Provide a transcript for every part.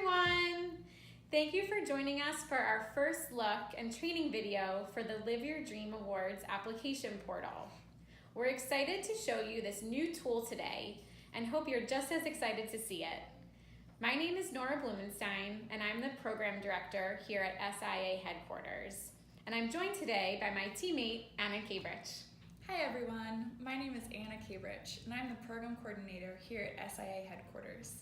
everyone! Thank you for joining us for our first look and training video for the Live Your Dream Awards application portal. We're excited to show you this new tool today and hope you're just as excited to see it. My name is Nora Blumenstein and I'm the Program Director here at SIA headquarters. And I'm joined today by my teammate, Anna Cabrich. Hi everyone, my name is Anna Cabrich and I'm the Program Coordinator here at SIA headquarters.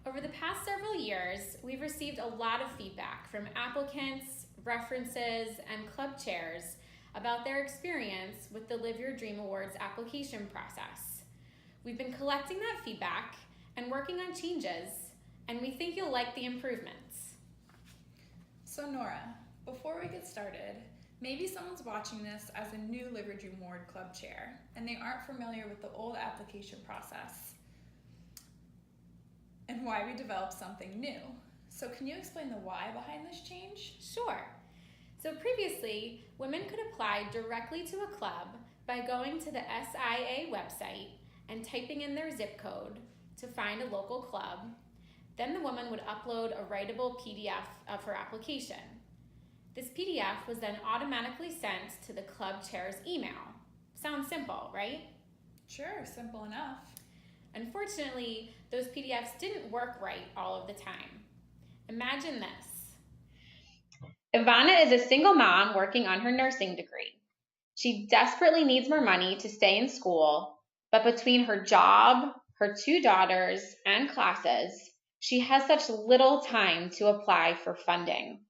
Over the past several years, we've received a lot of feedback from applicants, references, and club chairs about their experience with the Live Your Dream Awards application process. We've been collecting that feedback and working on changes, and we think you'll like the improvements. So Nora, before we get started, maybe someone's watching this as a new Live Your Dream Award Club chair, and they aren't familiar with the old application process and why we developed something new. So can you explain the why behind this change? Sure. So previously, women could apply directly to a club by going to the SIA website and typing in their zip code to find a local club. Then the woman would upload a writable PDF of her application. This PDF was then automatically sent to the club chair's email. Sounds simple, right? Sure, simple enough. Unfortunately, those PDFs didn't work right all of the time. Imagine this. Ivana is a single mom working on her nursing degree. She desperately needs more money to stay in school, but between her job, her 2 daughters, and classes, she has such little time to apply for funding.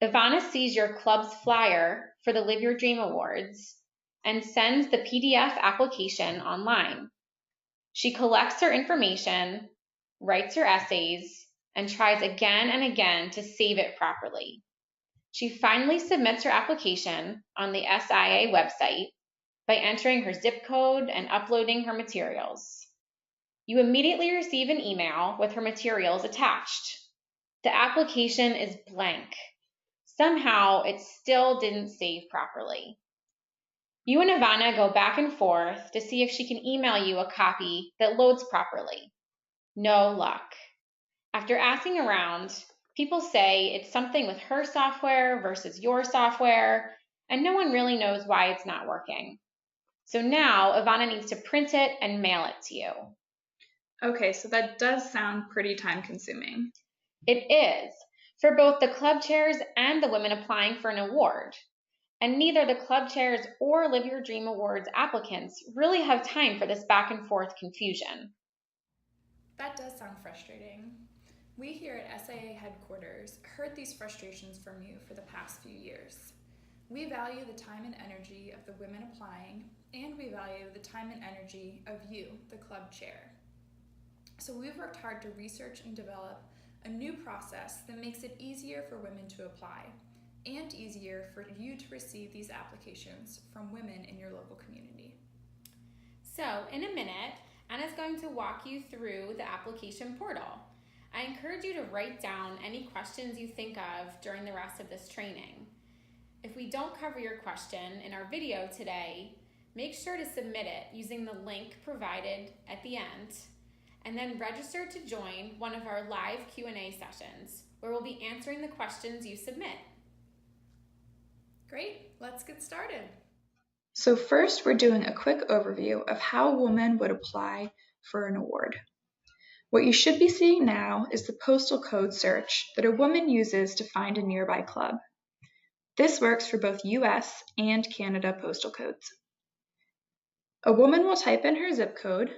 Ivana sees your club's flyer for the Live Your Dream Awards and sends the PDF application online. She collects her information, writes her essays, and tries again and again to save it properly. She finally submits her application on the SIA website by entering her zip code and uploading her materials. You immediately receive an email with her materials attached. The application is blank. Somehow, it still didn't save properly. You and Ivana go back and forth to see if she can email you a copy that loads properly. No luck. After asking around, people say it's something with her software versus your software, and no one really knows why it's not working. So now Ivana needs to print it and mail it to you. Okay, so that does sound pretty time consuming. It is, for both the club chairs and the women applying for an award. And neither the club chairs or Live Your Dream Awards applicants really have time for this back and forth confusion. That does sound frustrating. We here at SIA headquarters heard these frustrations from you for the past few years. We value the time and energy of the women applying, and we value the time and energy of you, the club chair. So we've worked hard to research and develop a new process that makes it easier for women to apply and easier for you to receive these applications from women in your local community. So in a minute, Anna's going to walk you through the application portal. I encourage you to write down any questions you think of during the rest of this training. If we don't cover your question in our video today, make sure to submit it using the link provided at the end, and then register to join one of our live Q&A sessions where we'll be answering the questions you submit. Great, let's get started. So first, we're doing a quick overview of how a woman would apply for an award. What you should be seeing now is the postal code search that a woman uses to find a nearby club. This works for both US and Canada postal codes. A woman will type in her zip code,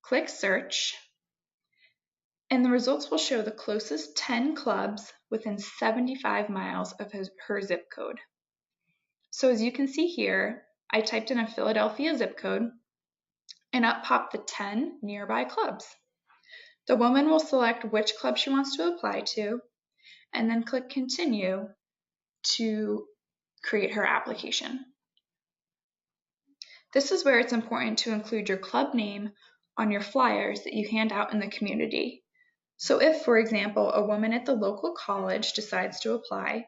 click search, and the results will show the closest 10 clubs within 75 miles of her zip code. So as you can see here, I typed in a Philadelphia zip code, and up popped the 10 nearby clubs. The woman will select which club she wants to apply to, and then click continue to create her application. This is where it's important to include your club name on your flyers that you hand out in the community. So if, for example, a woman at the local college decides to apply,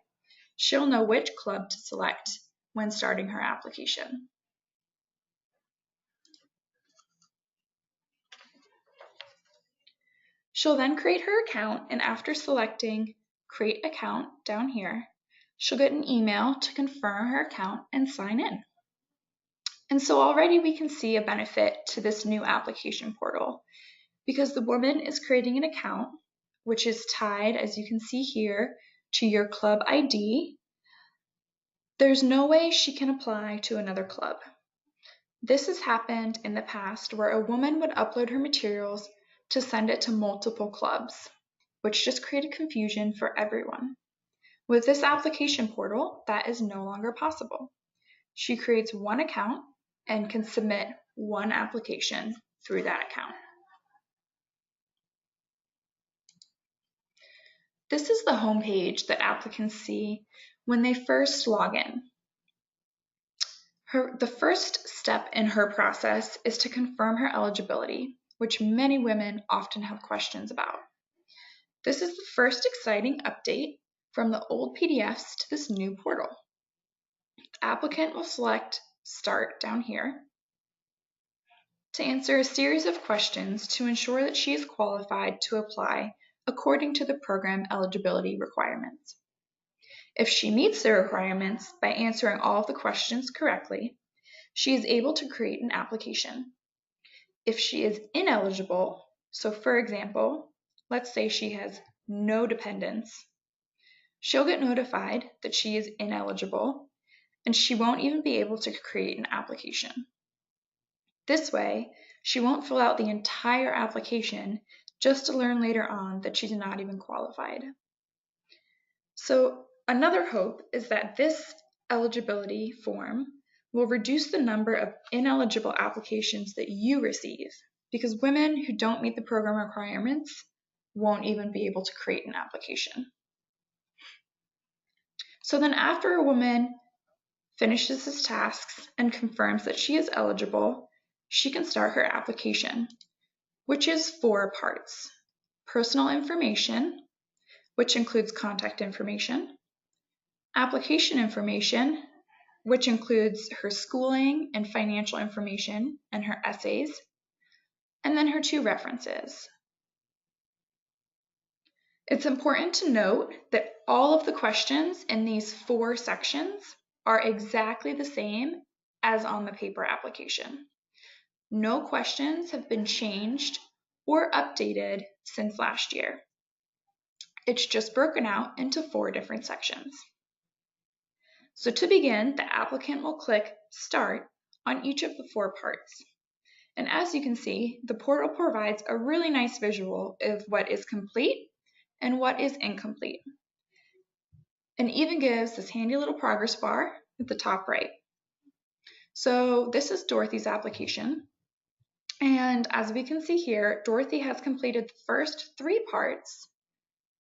she'll know which club to select when starting her application. She'll then create her account, and after selecting Create Account down here, she'll get an email to confirm her account and sign in. And so already we can see a benefit to this new application portal because the woman is creating an account which is tied, as you can see here, to your club ID. There's no way she can apply to another club. This has happened in the past where a woman would upload her materials to send it to multiple clubs, which just created confusion for everyone. With this application portal, that is no longer possible. She creates one account and can submit one application through that account. This is the home page that applicants see when they first log in. The first step in her process is to confirm her eligibility, which many women often have questions about. This is the first exciting update from the old PDFs to this new portal. The applicant will select Start down here to answer a series of questions to ensure that she is qualified to apply according to the program eligibility requirements. If she meets the requirements by answering all of the questions correctly, she is able to create an application. If she is ineligible, so for example, let's say she has no dependents, she'll get notified that she is ineligible and she won't even be able to create an application. This way, she won't fill out the entire application just to learn later on that she's not even qualified. So another hope is that this eligibility form will reduce the number of ineligible applications that you receive because women who don't meet the program requirements won't even be able to create an application. So then after a woman finishes his tasks and confirms that she is eligible, she can start her application, which is 4 parts. Personal information, which includes contact information, application information, which includes her schooling and financial information and her essays, and then her 2 references. It's important to note that all of the questions in these 4 sections are exactly the same as on the paper application. No questions have been changed or updated since last year. It's just broken out into 4 different sections. So to begin, the applicant will click Start on each of the 4 parts. And as you can see, the portal provides a really nice visual of what is complete and what is incomplete. And even gives this handy little progress bar at the top right. So this is Dorothy's application. And as we can see here, Dorothy has completed the first 3 parts,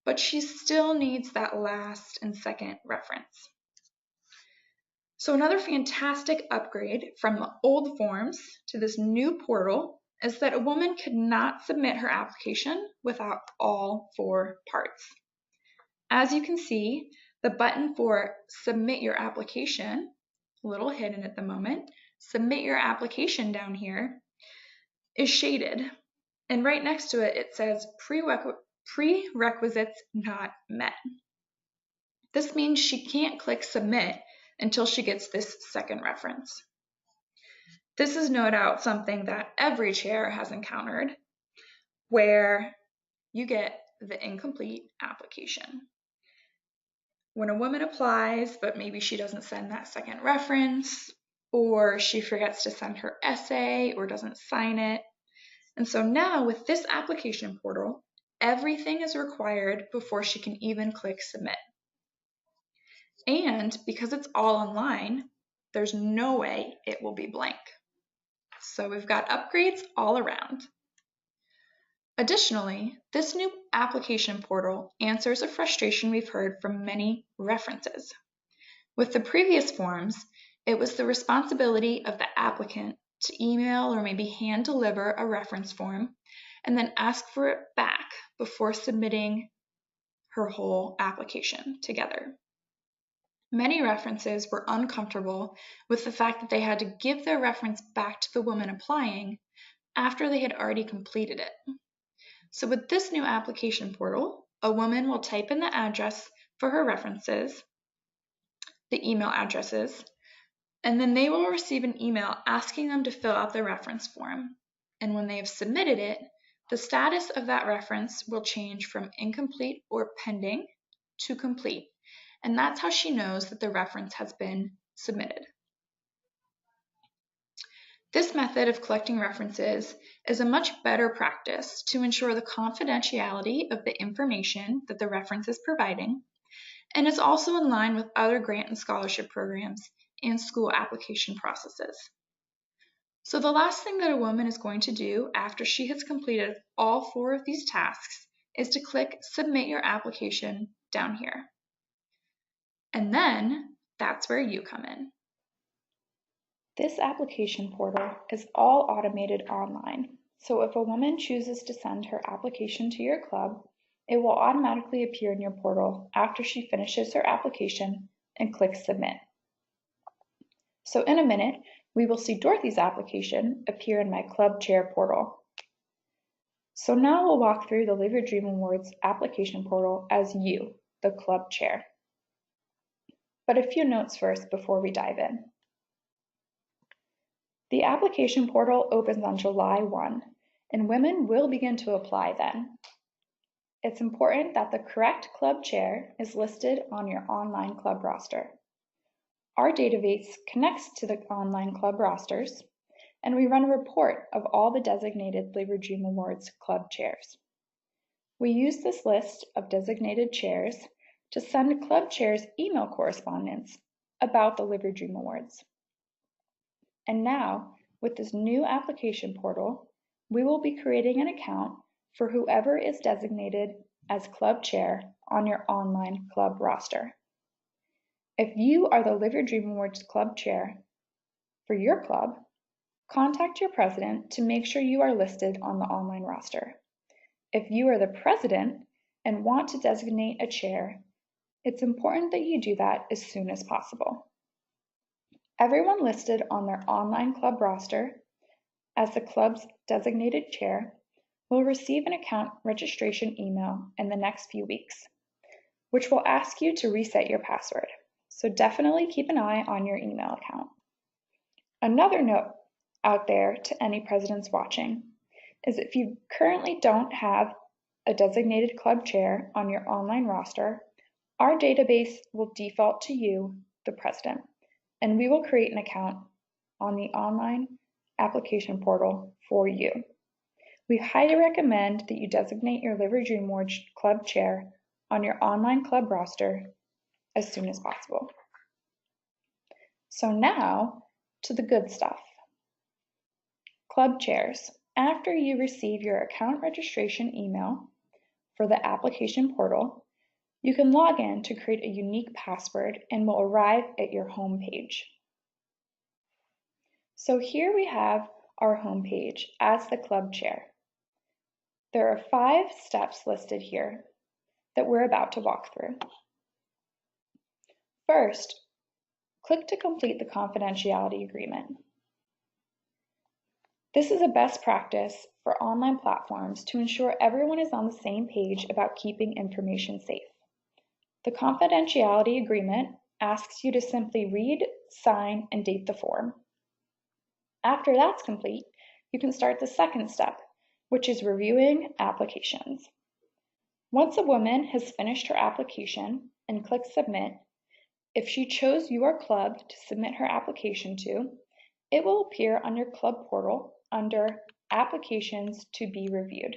but she still needs that last and second reference. So another fantastic upgrade from the old forms to this new portal is that a woman could not submit her application without all 4 parts. As you can see, the button for Submit Your Application, a little hidden at the moment, Submit Your Application down here, is shaded. And right next to it, it says Prerequisites Not Met. This means she can't click Submit until she gets this second reference. This is no doubt something that every chair has encountered, where you get the incomplete application. When a woman applies, but maybe she doesn't send that second reference, or she forgets to send her essay or doesn't sign it. And so now with this application portal, everything is required before she can even click Submit. And because it's all online, there's no way it will be blank. So we've got upgrades all around. Additionally, this new application portal answers a frustration we've heard from many references. With the previous forms, it was the responsibility of the applicant to email or maybe hand deliver a reference form and then ask for it back before submitting her whole application together. Many references were uncomfortable with the fact that they had to give their reference back to the woman applying after they had already completed it. So with this new application portal, a woman will type in the address for her references, the email addresses, and then they will receive an email asking them to fill out the reference form. And when they have submitted it, the status of that reference will change from incomplete or pending to complete. And that's how she knows that the reference has been submitted. This method of collecting references is a much better practice to ensure the confidentiality of the information that the reference is providing, and is also in line with other grant and scholarship programs and school application processes. So the last thing that a woman is going to do after she has completed all 4 of these tasks is to click Submit Your Application down here. And then that's where you come in. This application portal is all automated online. So if a woman chooses to send her application to your club, it will automatically appear in your portal after she finishes her application and clicks Submit. So in a minute, we will see Dorothy's application appear in my Club Chair portal. So now we'll walk through the Live Your Dream Awards application portal as you, the Club Chair. But a few notes first before we dive in. The application portal opens on July 1, and women will begin to apply then. It's important that the correct club chair is listed on your online club roster. Our database connects to the online club rosters, and we run a report of all the designated Live Your Dream Awards club chairs. We use this list of designated chairs to send club chairs email correspondence about the Live Your Dream Awards. And now, with this new application portal, we will be creating an account for whoever is designated as club chair on your online club roster. If you are the Live Your Dream Awards club chair for your club, contact your president to make sure you are listed on the online roster. If you are the president and want to designate a chair, it's important that you do that as soon as possible. Everyone listed on their online club roster as the club's designated chair will receive an account registration email in the next few weeks, which will ask you to reset your password. So definitely keep an eye on your email account. Another note out there to any presidents watching is if you currently don't have a designated club chair on your online roster, our database will default to you, the president, and we will create an account on the online application portal for you. We highly recommend that you designate your Live Your Dream Awards club chair on your online club roster as soon as possible. So now to the good stuff. Club chairs. After you receive your account registration email for the application portal, you can log in to create a unique password and will arrive at your home page. So here we have our home page as the club chair. There are 5 steps listed here that we're about to walk through. First, click to complete the confidentiality agreement. This is a best practice for online platforms to ensure everyone is on the same page about keeping information safe. The confidentiality agreement asks you to simply read, sign, and date the form. After that's complete, you can start the second step, which is reviewing applications. Once a woman has finished her application and clicks Submit, if she chose your club to submit her application to, it will appear on your club portal under Applications to be Reviewed.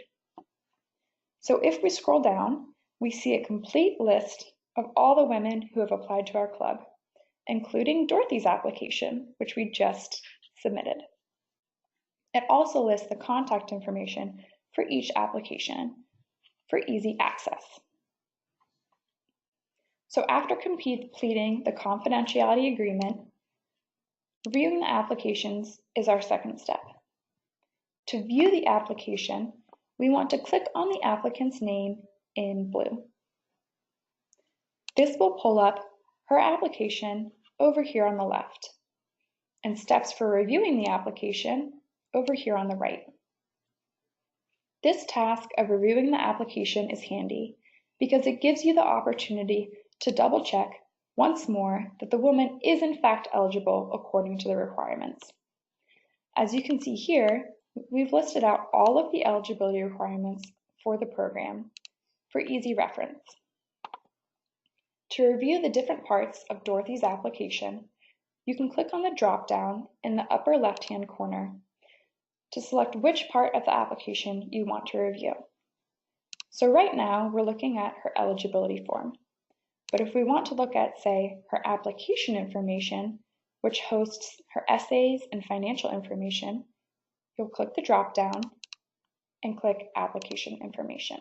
So if we scroll down, we see a complete list of all the women who have applied to our club, including Dorothy's application, which we just submitted. It also lists the contact information for each application for easy access. So after completing the confidentiality agreement, reviewing the applications is our second step. To view the application, we want to click on the applicant's name in blue. This will pull up her application over here on the left, and steps for reviewing the application over here on the right. This task of reviewing the application is handy because it gives you the opportunity to double check once more that the woman is in fact eligible according to the requirements. As you can see here, we've listed out all of the eligibility requirements for the program for easy reference. To review the different parts of Dorothy's application, you can click on the drop-down in the upper left-hand corner to select which part of the application you want to review. So right now, we're looking at her eligibility form. But if we want to look at, say, her application information, which hosts her essays and financial information, you'll click the drop-down and click Application Information.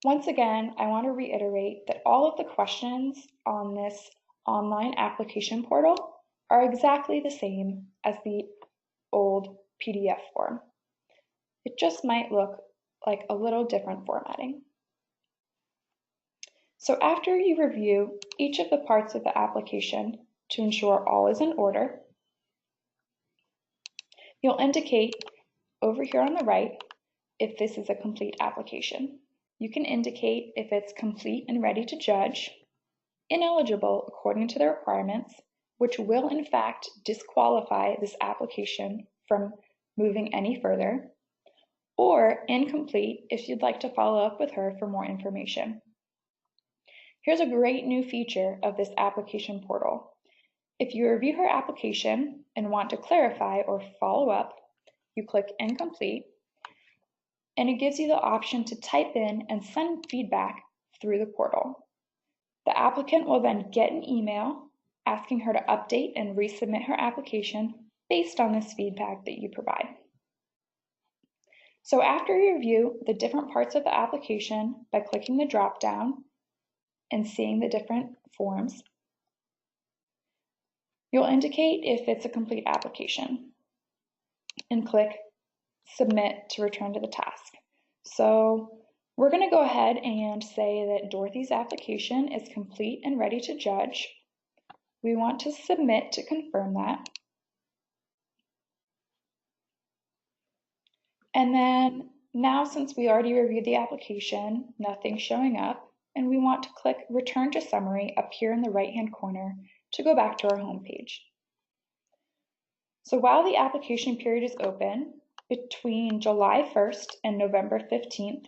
Once again, I want to reiterate that all of the questions on this online application portal are exactly the same as the old PDF form. It just might look like a little different formatting. So after you review each of the parts of the application to ensure all is in order, you'll indicate over here on the right if this is a complete application. You can indicate if it's complete and ready to judge, ineligible according to the requirements, which will in fact disqualify this application from moving any further, or incomplete if you'd like to follow up with her for more information. Here's a great new feature of this application portal. If you review her application and want to clarify or follow up, you click Incomplete, and it gives you the option to type in and send feedback through the portal. The applicant will then get an email asking her to update and resubmit her application based on this feedback that you provide. So after you review the different parts of the application by clicking the drop-down and seeing the different forms, you'll indicate if it's a complete application and click Submit to return to the task. So we're going to go ahead and say that Dorothy's application is complete and ready to judge. We want to submit to confirm that. And then now, since we already reviewed the application, nothing's showing up, and we want to click Return to Summary up here in the right-hand corner to go back to our home page. So while the application period is open, between July 1st and November 15th,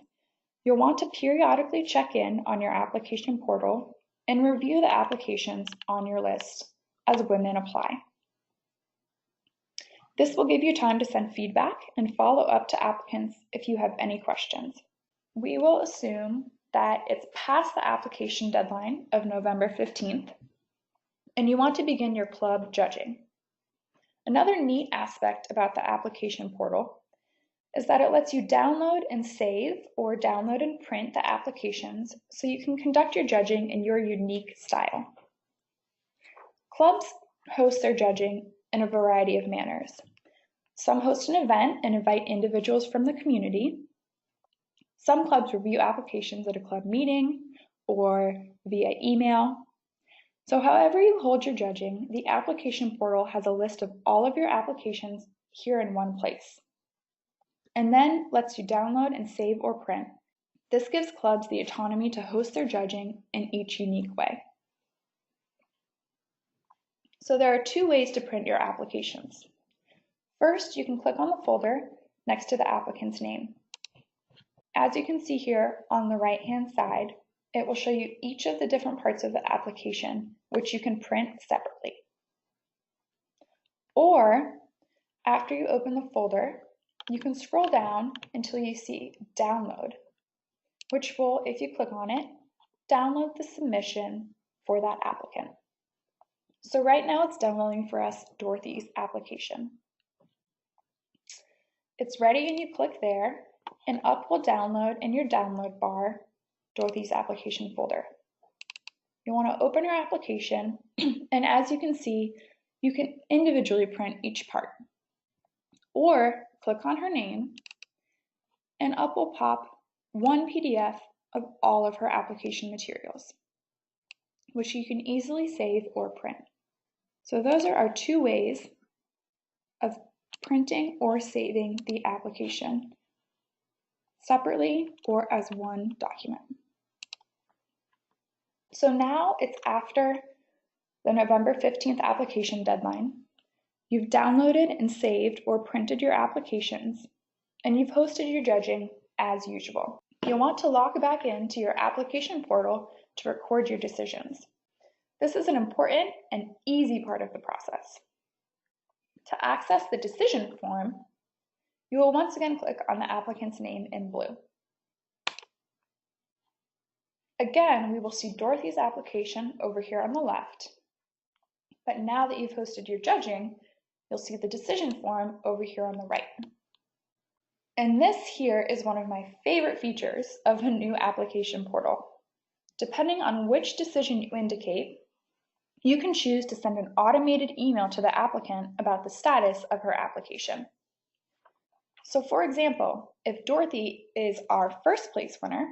you'll want to periodically check in on your application portal and review the applications on your list as women apply. This will give you time to send feedback and follow up to applicants if you have any questions. We will assume that it's past the application deadline of November 15th, and you want to begin your club judging. Another neat aspect about the application portal is that it lets you download and save or download and print the applications so you can conduct your judging in your unique style. Clubs host their judging in a variety of manners. Some host an event and invite individuals from the community. Some clubs review applications at a club meeting or via email. So however you hold your judging, the application portal has a list of all of your applications here in one place, and then lets you download and save or print. This gives clubs the autonomy to host their judging in each unique way. So there are two ways to print your applications. First, you can click on the folder next to the applicant's name. As you can see here on the right-hand side, it will show you each of the different parts of the application, which you can print separately. Or, after you open the folder, you can scroll down until you see Download, which will, if you click on it, download the submission for that applicant. So right now it's downloading for us Dorothy's application. It's ready and you click there, and up will download in your download bar Dorothy's application folder. You want to open your application, and as you can see, you can individually print each part. Or click on her name, and up will pop one PDF of all of her application materials, which you can easily save or print. So those are our two ways of printing or saving the application separately or as one document. So now it's after the November 15th application deadline. You've downloaded and saved or printed your applications, and you've posted your judging as usual. You'll want to log back into your application portal to record your decisions. This is an important and easy part of the process. To access the decision form, you will once again click on the applicant's name in blue. Again, we will see Dorothy's application over here on the left, but now that you've posted your judging, you'll see the decision form over here on the right. And this here is one of my favorite features of the new application portal. Depending on which decision you indicate, you can choose to send an automated email to the applicant about the status of her application. So for example, if Dorothy is our first place winner,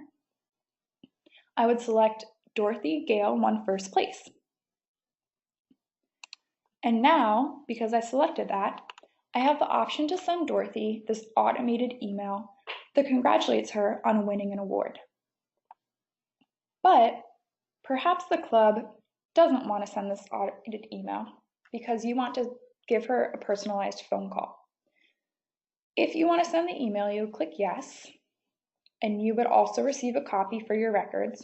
I would select Dorothy Gale won first place. And now, because I selected that, I have the option to send Dorothy this automated email that congratulates her on winning an award. But perhaps the club doesn't want to send this automated email because you want to give her a personalized phone call. If you want to send the email, you click yes, and you would also receive a copy for your records.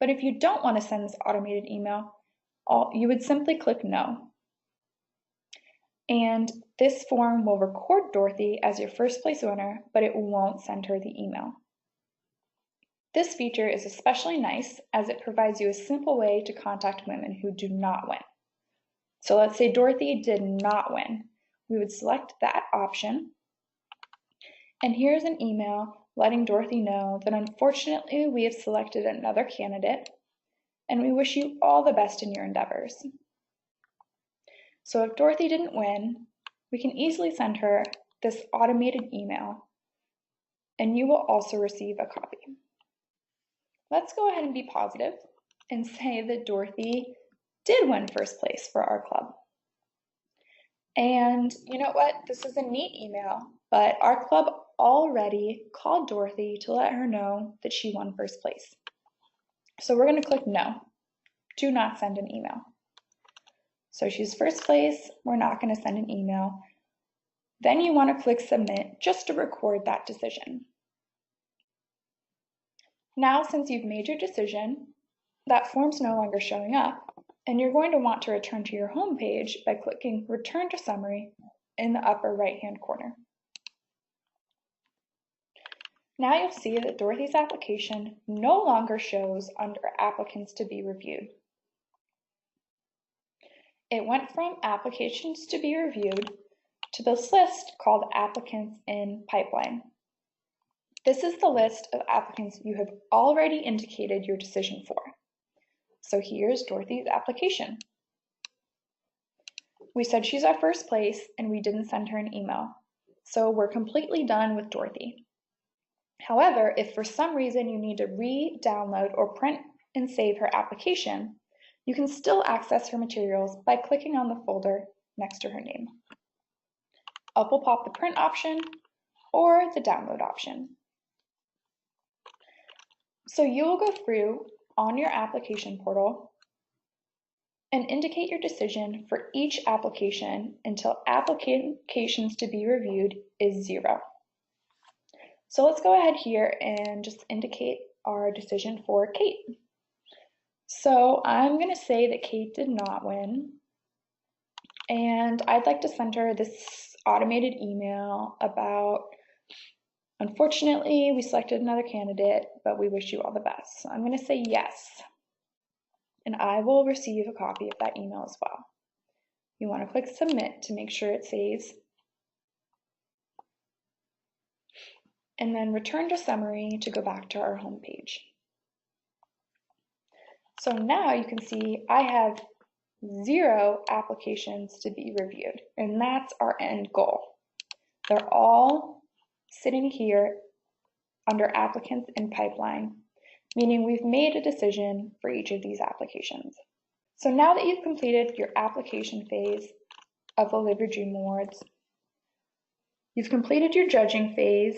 But if you don't want to send this automated email, you would simply click no. And this form will record Dorothy as your first place winner, but it won't send her the email. This feature is especially nice as it provides you a simple way to contact women who do not win. So let's say Dorothy did not win. We would select that option. And here's an email letting Dorothy know that unfortunately we have selected another candidate and we wish you all the best in your endeavors. So if Dorothy didn't win, we can easily send her this automated email and you will also receive a copy. Let's go ahead and be positive and say that Dorothy did win first place for our club. And you know what? This is a neat email, but our club already called Dorothy to let her know that she won first place. So we're going to click no. Do not send an email. So she's first place. We're not going to send an email. Then you want to click submit just to record that decision. Now, since you've made your decision, that form's no longer showing up, and you're going to want to return to your home page by clicking Return to Summary in the upper right-hand corner. Now you'll see that Dorothy's application no longer shows under Applicants to be reviewed. It went from Applications to be reviewed to this list called Applicants in Pipeline. This is the list of applicants you have already indicated your decision for. So here's Dorothy's application. We said she's our first place and we didn't send her an email. So we're completely done with Dorothy. However, if for some reason you need to re-download or print and save her application, you can still access her materials by clicking on the folder next to her name. Up will pop the print option or the download option. So you will go through on your application portal and indicate your decision for each application until applications to be reviewed is 0. So let's go ahead here and just indicate our decision for Kate. So I'm going to say that Kate did not win, and I'd like to send her this automated email about, unfortunately, we selected another candidate, but we wish you all the best. So I'm going to say yes, and I will receive a copy of that email as well. You want to click Submit to make sure it saves, and then Return to Summary to go back to our home page. So now you can see I have 0 applications to be reviewed, and that's our end goal. They're all sitting here under Applicants in Pipeline, meaning we've made a decision for each of these applications. So now that you've completed your application phase of the Live Your Dream Awards, You've completed your judging phase.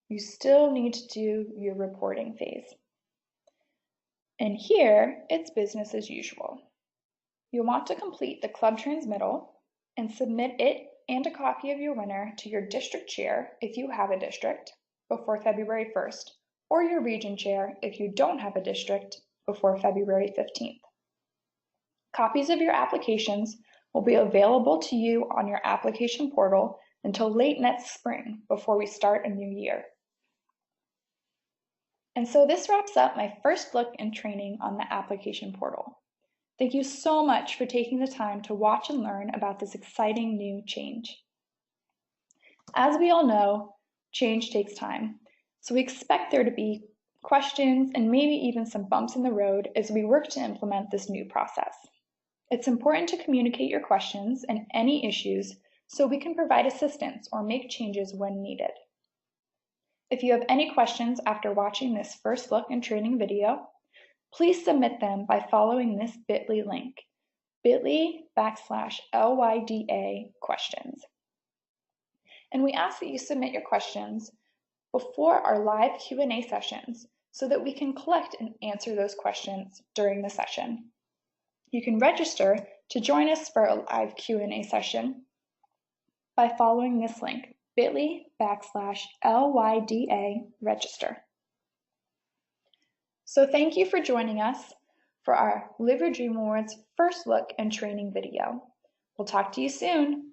You still need to do your reporting phase. And here, it's business as usual. You'll want to complete the club transmittal and submit it and a copy of your winner to your district chair if you have a district before February 1st, or your region chair if you don't have a district before February 15th. Copies of your applications will be available to you on your application portal until late next spring before we start a new year. And so this wraps up my first look and training on the application portal. Thank you so much for taking the time to watch and learn about this exciting new change. As we all know, change takes time, so we expect there to be questions and maybe even some bumps in the road as we work to implement this new process. It's important to communicate your questions and any issues so we can provide assistance or make changes when needed. If you have any questions after watching this first look and training video, please submit them by following this bit.ly link, bit.ly/LYDA questions. And we ask that you submit your questions before our live Q&A sessions so that we can collect and answer those questions during the session. You can register to join us for a live Q&A session by following this link, bit.ly/LYDA register. So thank you for joining us for our Live Your Dream Awards first look and training video. We'll talk to you soon.